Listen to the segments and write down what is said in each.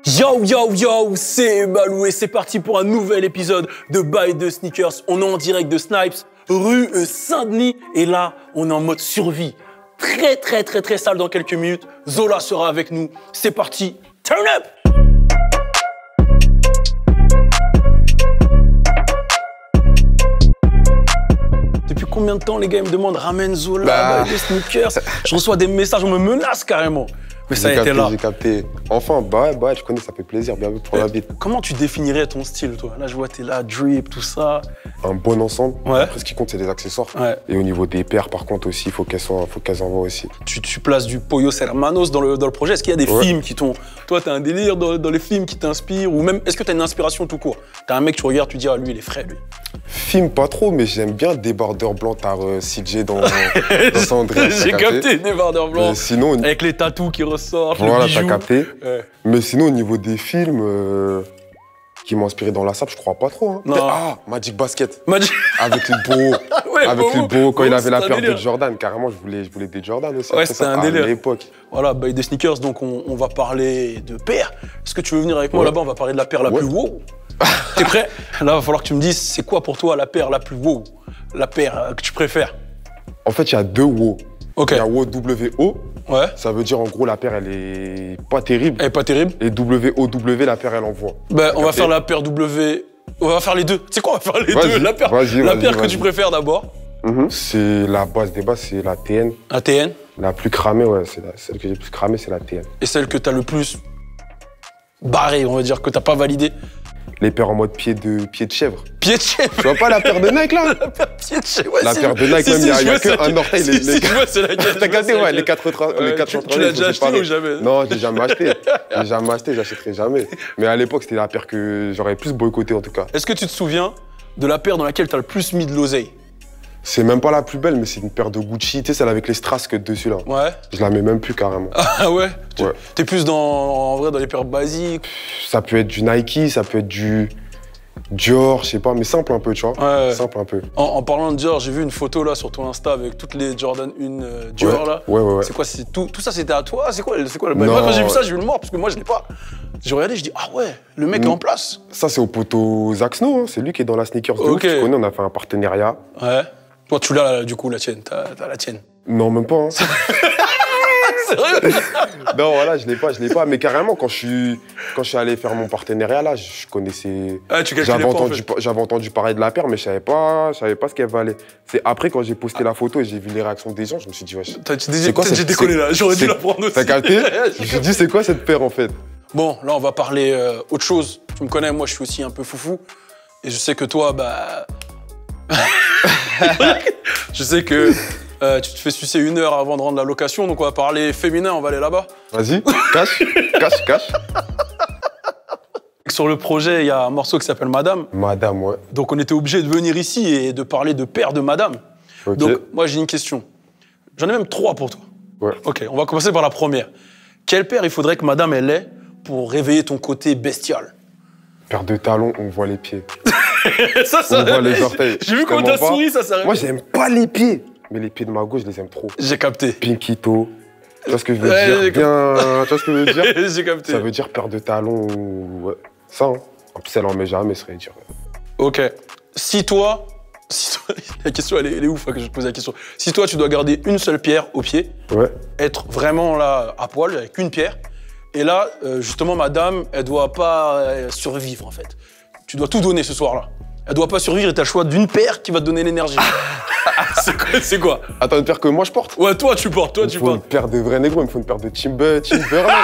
Yo yo yo, c'est Balou et c'est parti pour un nouvel épisode de Buy the Sneakers. On est en direct de Snipes, rue Saint-Denis et là, on est en mode survie. Très sale dans quelques minutes. Zola sera avec nous. C'est parti, turn up! Depuis combien de temps les gars me demandent ramène Zola, Buy the Sneakers? Je reçois des messages, on me menace carrément. Mais ça a été là. J'ai capté. Enfin, je connais, ça fait plaisir, bienvenue pour la bite. Comment tu définirais ton style, toi? Là, je vois, t'es là, drip, tout ça. Un bon ensemble. Ouais. Après, ce qui compte, c'est les accessoires. Ouais. Et au niveau des paires, par contre, aussi, il faut qu'elles envoient aussi. Tu places du Pollos Hermanos dans le projet. Est-ce qu'il y a des films qui t'ont... Toi, t'as un délire dans les films qui t'inspirent? Ou même, est-ce que t'as une inspiration tout court? T'as un mec, tu regardes, tu dis, ah, lui, il est frais, lui. Film, pas trop, mais j'aime bien le débardeur blanc. T'as CJ dans San Andreas. J'ai capté, débardeur blanc. Sinon, avec les tatous qui ressortent, voilà, le bijou. t'as capté. Ouais. Mais sinon, au niveau des films qui m'ont inspiré dans la sape, je crois pas trop. Hein. Non. Ah, Magic Basket. Magic... Avec les beaux. Ouais, avec les beaux, quand il avait la paire délire. de Jordan. Carrément, je voulais des Jordan aussi. Ouais, c'était un délire. À l'époque. Voilà, Buy the Sneakers, donc on va parler de paires. Est-ce que tu veux venir avec moi là-bas? On va parler de la paire la plus wow. T'es prêt? Là, il va falloir que tu me dises, c'est quoi pour toi la paire la plus wow? La paire que tu préfères? En fait, il y a deux WO. Ok. Il y a WO. Ouais. Ça veut dire, en gros, la paire, elle est pas terrible. Elle est pas terrible. Et WOW, la paire, elle envoie. Ben, on va faire la paire W. On va faire les deux. Tu sais quoi, on va faire les deux. La paire que tu préfères d'abord. C'est la base des bases, c'est la TN. La TN. La plus cramée, ouais, celle que j'ai le plus cramée, c'est la TN. Et celle que t'as le plus barrée, on va dire, que t'as pas validée. Les paires en mode pied de chèvre. Pied de chèvre. Tu vois pas la paire de Nike, là? La paire pied de chèvre, ouais. La paire de Nike, même, il y a qu'un orteil. Je vois, c'est laquelle. T'as capté, ouais, les 4 Tu l'as déjà acheté ou jamais? Non, j'ai jamais acheté. J'ai jamais acheté, j'achèterai jamais. Mais à l'époque, c'était la paire que j'aurais plus boycotté, en tout cas. Est-ce que tu te souviens de la paire dans laquelle t'as le plus mis de l'oseille? C'est même pas la plus belle, mais c'est une paire de Gucci, tu sais, celle avec les strass que dessus, là. Ouais. Je la mets même plus, carrément. Ah ouais? Ouais. T'es plus en vrai, dans les paires basiques? Ça peut être du Nike, ça peut être du Dior, je sais pas, mais simple un peu, tu vois. Ouais. Simple un peu. En parlant de Dior, j'ai vu une photo là sur ton Insta avec toutes les Jordan 1 Dior là. Ouais. C'est quoi, tout ça c'était à toi? C'est quoi le bail? Moi quand j'ai vu ça, j'ai eu le mort parce que moi je l'ai pas. J'ai regardé, je dis ah ouais, le mec est en place. Ça c'est au poteau Zach Snow, hein. C'est lui qui est dans la sneakers de ouf. Tu connais, on a fait un partenariat. Ouais. Toi tu l'as du coup la tienne, t'as la tienne. Non même pas. Hein. Sérieux? Non voilà, je l'ai pas. Mais carrément quand je suis allé faire mon partenariat là, je connaissais. Ah tu calculais pas en fait. J'avais entendu parler de la paire, mais je savais pas ce qu'elle valait. C'est après quand j'ai posté la photo et j'ai vu les réactions des gens, je me suis dit wesh. J'ai déconné là, j'aurais dû la prendre aussi. T'as capté? Je me suis dit c'est quoi cette paire en fait? Bon, là on va parler autre chose. Tu me connais, moi je suis aussi un peu foufou. Et je sais que toi, bah... je sais que tu te fais sucer 1 heure avant de rendre la location, donc on va parler féminin, on va aller là-bas. Vas-y, cache. Sur le projet, il y a un morceau qui s'appelle Madame. Madame, ouais. Donc on était obligé de venir ici et de parler de paire de Madame. Ok. Donc moi j'ai une question. J'en ai même 3 pour toi. Ouais. Ok, on va commencer par la première. Quelle paire il faudrait que Madame elle ait pour réveiller ton côté bestial? Paire de talons, on voit les pieds. Ça On voit les orteils. J'ai vu comment t'as souri, ça s'est Moi, j'aime pas les pieds. Mais les pieds de ma gauche, je les aime trop. J'ai capté. Pinky toe. Tu vois ce que je veux dire? Bien. Tu vois ce que je veux dire? J'ai capté. Ça veut dire paire de talons ou... Ouais. Ça, hein. En plus, elle en met jamais, ça veut dire. Ok. Si toi... La question, elle est ouf hein, que je te pose la question. Si toi, tu dois garder une seule pierre au pied, Ouais. être vraiment là, à poil, avec une pierre, et là, justement, Madame, elle doit pas survivre, en fait. Tu dois tout donner ce soir-là. Elle doit pas survivre et t'as le choix d'une paire qui va te donner l'énergie. C'est quoi? Attends, une paire que moi, je porte? Ouais, toi, tu portes, Il faut une paire de vrais négros, il me faut une paire de Timberland. Timberland!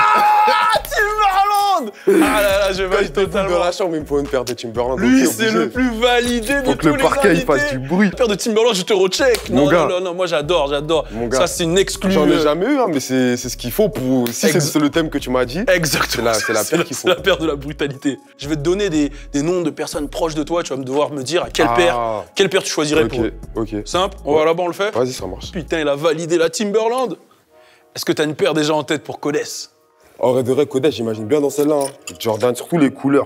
Ah là là, je valide totalement. Dans la chambre, il me faut une paire de Timberland. Lui, c'est le plus validé de tous les Faut que le parquet, il fasse du bruit. Une paire de Timberland, je te recheck. Mon gars. Non, moi j'adore. Mon gars. Ça, c'est une exclue. J'en ai jamais eu, hein, mais c'est ce qu'il faut pour... Si c'est le thème que tu m'as dit, exactement. c'est la paire qu'il faut. C'est la paire de la brutalité. Je vais te donner des noms de personnes proches de toi. Tu vas me devoir me dire à quelle paire tu choisirais pour eux. Ok. Simple, on va là-bas, on le fait? Vas-y, ça marche. Putain, il a validé la Timberland. Est-ce que t'as une paire déjà en tête pour Codès? En vrai de vrai, Kodesh, j'imagine bien dans celle-là. Hein. Jordan, surtout les couleurs.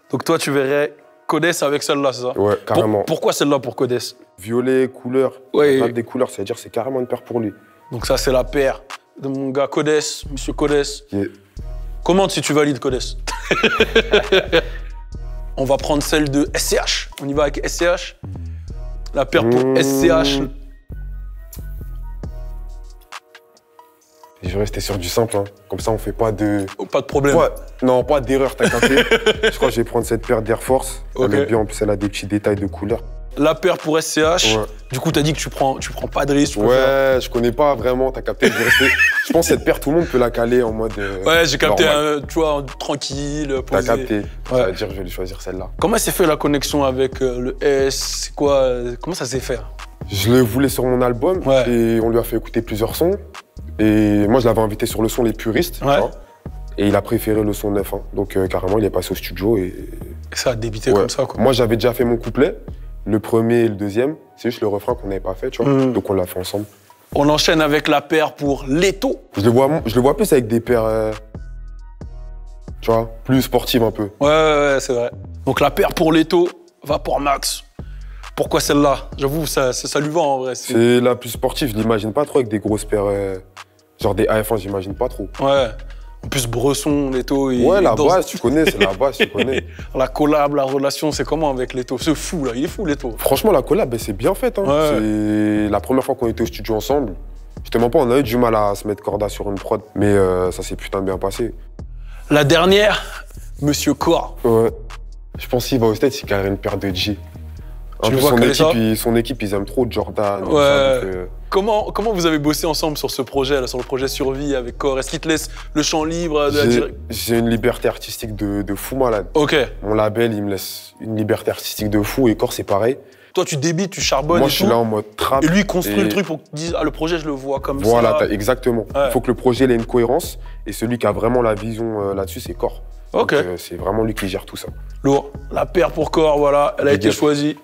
Donc toi, tu verrais Codès avec celle-là, c'est ça? Ouais, carrément. Pourquoi celle-là pour Codès? Violet, couleur. Ouais. Des couleurs, c'est-à-dire c'est carrément une paire pour lui. Donc ça, c'est la paire de mon gars Codès, monsieur Codès. Yeah. Commente si tu valides, Codès. On va prendre celle de SCH. On y va avec SCH. La paire pour SCH. Je vais rester sur du simple, hein. Comme ça on fait pas de... Oh, pas de problème. Ouais, non, pas d'erreur, t'as capté. Je crois que je vais prendre cette paire d'Air Force. Ok. Elle est bien, en plus elle a des petits détails de couleur. La paire pour SCH. Ouais. Du coup, t'as dit que tu prends pas de risque. Tu préfères. Ouais, je connais pas vraiment, t'as capté. Je pense que cette paire, tout le monde peut la caler en mode. Ouais, j'ai capté, normal. Tu vois, tranquille, T'as posé. capté. Ça Ouais. veut dire que je vais lui choisir celle-là. Comment s'est fait la connexion avec le S? C'est quoi? Comment ça s'est fait? Je le voulais sur mon album Ouais. et on lui a fait écouter plusieurs sons. Et moi, je l'avais invité sur le son Les Puristes. Ouais. Tu vois, et il a préféré le son 9. Hein. Donc, carrément, il est passé au studio et. Et ça a débité Ouais. comme ça, quoi. Moi, j'avais déjà fait mon couplet, le premier et le deuxième. C'est juste le refrain qu'on n'avait pas fait, tu vois. Donc, on l'a fait ensemble. On enchaîne avec la paire pour Leto. Je le vois plus avec des paires. Tu vois, plus sportives un peu. Ouais, c'est vrai. Donc la paire pour Leto va pour Max. Pourquoi celle-là? J'avoue, ça lui va en vrai. C'est la plus sportive, je l'imagine pas trop avec des grosses paires. Genre des AF1, j'imagine pas trop. Ouais. En plus, Bresson, Leto. Ouais, la base, tu connais, c'est la base, tu connais. La collab, la relation, c'est comment avec Leto? C'est fou, là. Il est fou, Leto. Franchement, la collab, ben, c'est bien fait. Hein. Ouais. C'est la première fois qu'on était au studio ensemble. Je te mens pas, on a eu du mal à se mettre corda sur une prod, mais ça s'est putain bien passé. La dernière, Monsieur Cor. Ouais. Je pense qu'il va au States, il carrerait une paire de G. En Tu le plus, vois caler ça son équipe, ils aiment trop Jordan. Ouais. tout ça, donc, Comment vous avez bossé ensemble sur ce projet, là, sur le projet Survie avec Cor? Est-ce qu'il te laisse le champ libre de la direct? j'ai une liberté artistique de fou malade. Ok. Mon label, il me laisse une liberté artistique de fou et Cor, c'est pareil. Toi, tu débites, tu charbonnes Moi, et je suis tout. là en mode trap. Et lui, il construit et- le truc pour que tu dises, ah, le projet, je le vois comme Voilà, ça. exactement. Ouais. Il faut que le projet il ait une cohérence et celui qui a vraiment la vision là-dessus, c'est Cor. Ok. Donc, c'est vraiment lui qui gère tout ça. Lourd. La paire pour Cor, voilà, elle a Big été up. choisie.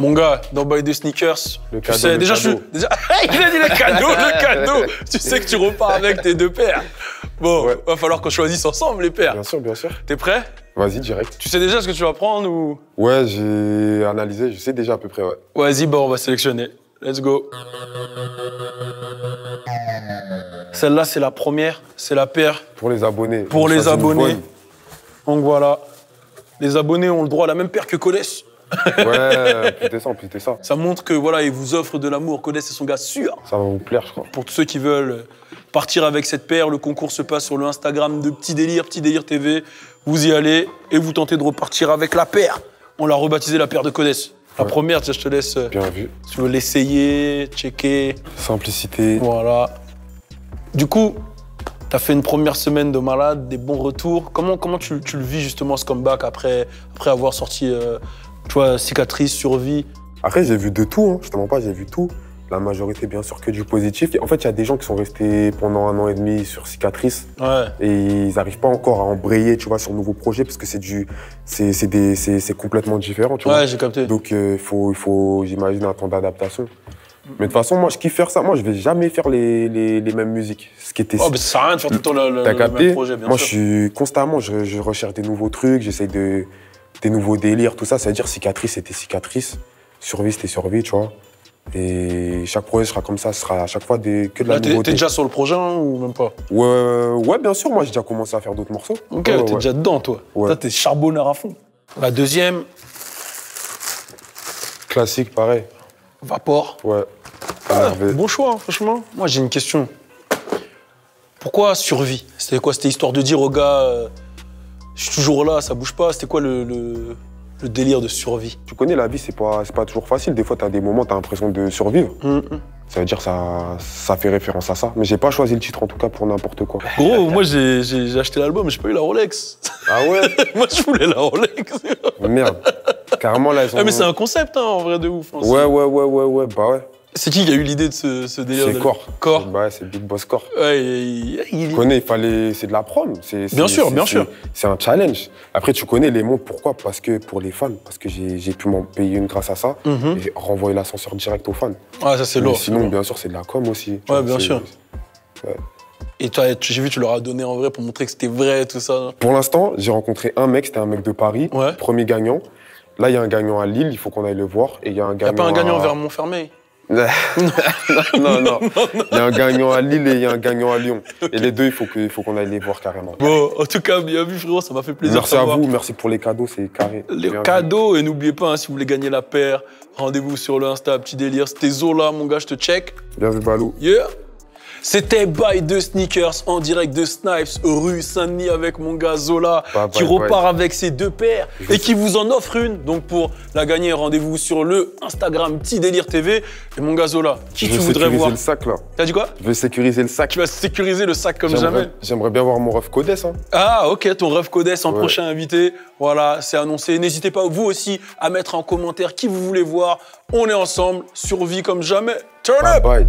Mon gars, dans Buy the Sneakers, Le tu cadeau, sais, le déjà, cadeau. déjà, il a dit le cadeau, le cadeau. Tu sais que tu repars avec tes deux paires. Bon, Ouais. va falloir qu'on choisisse ensemble les paires. Bien sûr, bien sûr. T'es prêt? Vas-y, direct. Tu sais déjà ce que tu vas prendre ou? Ouais, j'ai analysé, je sais déjà à peu près, ouais. Vas-y, bon, on va sélectionner. Let's go. Celle-là, c'est la première, c'est la paire. Pour les abonnés. Pour on les choisit une abonnés. bonne. Donc voilà, les abonnés ont le droit à la même paire que Codès. Ouais, putain ça. Ça montre que voilà, il vous offre de l'amour. Codès, c'est son gars sûr. Ça va vous plaire, je crois. Pour tous ceux qui veulent partir avec cette paire, le concours se passe sur le Instagram de Petit Délire TV. Vous y allez et vous tentez de repartir avec la paire. On l'a rebaptisé la paire de Codès. La Ouais. première, tiens, je te laisse, Bien vu. si tu veux l'essayer, checker. Simplicité. Voilà. Du coup, t'as fait une première semaine de malade, des bons retours. Comment tu le vis justement ce comeback après avoir sorti, tu vois, Cicatrice, Survie? Après, j'ai vu de tout, hein. Je te mens pas, j'ai vu tout. La majorité, bien sûr, que du positif. En fait, il y a des gens qui sont restés pendant 1 an et demi sur Cicatrice Ouais. et ils n'arrivent pas encore à embrayer, tu vois, sur de nouveaux projets parce que c'est complètement différent, tu vois. Ouais, j'ai capté. Donc, il faut j'imagine, un temps d'adaptation. Mais de toute façon, moi, je kiffe faire ça. Moi, je vais jamais faire les mêmes musiques. Ce qui était... Oh, mais ça sert à rien de faire tout le temps T'as le capté? même projet, bien Moi, sûr. je suis constamment, je recherche des nouveaux trucs, j'essaye des nouveaux délires, tout ça. Ça veut dire Cicatrice, c'était Cicatrice. Survie, c'était Survie, tu vois. Et chaque projet sera comme ça, ce sera à chaque fois que de la Là, t'es nouveauté. déjà sur le projet hein, ou même pas? Ouais, bien sûr, moi, j'ai déjà commencé à faire d'autres morceaux. Ok, Ouais, t'es ouais. déjà dedans, toi. Ouais. Toi, t'es charbonneur à fond. La deuxième, Classique, pareil. Vapor. Ouais. Ah, Énervé. bon choix, hein, franchement. Moi, j'ai une question. Pourquoi Survie? C'était quoi? C'était histoire de dire aux gars, je suis toujours là, ça bouge pas. C'était quoi le délire de Survie? Tu connais, la vie, c'est pas toujours facile. Des fois, t'as des moments, t'as l'impression de survivre. Ça veut dire ça fait référence à ça. Mais j'ai pas choisi le titre, en tout cas, pour n'importe quoi. Gros, moi, j'ai acheté l'album, j'ai pas eu la Rolex. Ah ouais? Moi, je voulais la Rolex. Merde. Carrément, là, ils ont... Ah, mais c'est un concept, hein, en vrai, de ouf. hein. Ouais, bah ouais. C'est qui a eu l'idée de ce délire? C'est Cor. Cor. Bah ouais, c'est Big Boss Cor. Ouais, Tu connais, c'est de la prom. Bien sûr, bien sûr. C'est un challenge. Après, tu connais les montres, pourquoi? Parce que pour les fans, parce que j'ai pu m'en payer une grâce à ça. Mhm. Et j'ai renvoyé l'ascenseur direct aux fans. Ouais, ça, c'est Mais lourd. sinon, bien sûr, c'est de la com aussi. Tu Ouais, vois, bien c'est- sûr. Ouais. Et toi, j'ai vu, tu leur as donné en vrai pour montrer que c'était vrai, tout ça. Pour l'instant, j'ai rencontré un mec, c'était un mec de Paris, Ouais. premier gagnant. Là, il y a un gagnant à Lille, il faut qu'on aille le voir. Et il y a un Y gagnant. a pas un gagnant à... vers Montfermeil? Non, non. Il y a un gagnant à Lille et il y a un gagnant à Lyon. Et les deux, il faut qu'on aille les voir carrément. Bon, en tout cas, bien vu, frérot, ça m'a fait plaisir. Merci à vous, merci pour les cadeaux, c'est carré. Les cadeaux, et n'oubliez pas, hein, si vous voulez gagner la paire, rendez-vous sur le Insta, petit délire. C'était Zola, mon gars, je te check. Bien vu, Balou. Yeah. C'était Buy de Sneakers en direct de Snipes, rue Saint-Denis avec mon gars Zola, qui repart avec ses 2 paires et qui vous en offre une. Donc pour la gagner, rendez-vous sur le Instagram Petit Délire TV. Et mon gars Zola, qui tu voudrais voir? Je vais sécuriser le sac là. T'as dit quoi? Je vais sécuriser le sac. Tu vas sécuriser le sac comme jamais. J'aimerais bien voir mon ref Codes. Hein. Ah ok, ton ref Codes en prochain invité. Voilà, c'est annoncé. N'hésitez pas vous aussi à mettre en commentaire qui vous voulez voir. On est ensemble, survie comme jamais. Turn up! Bye.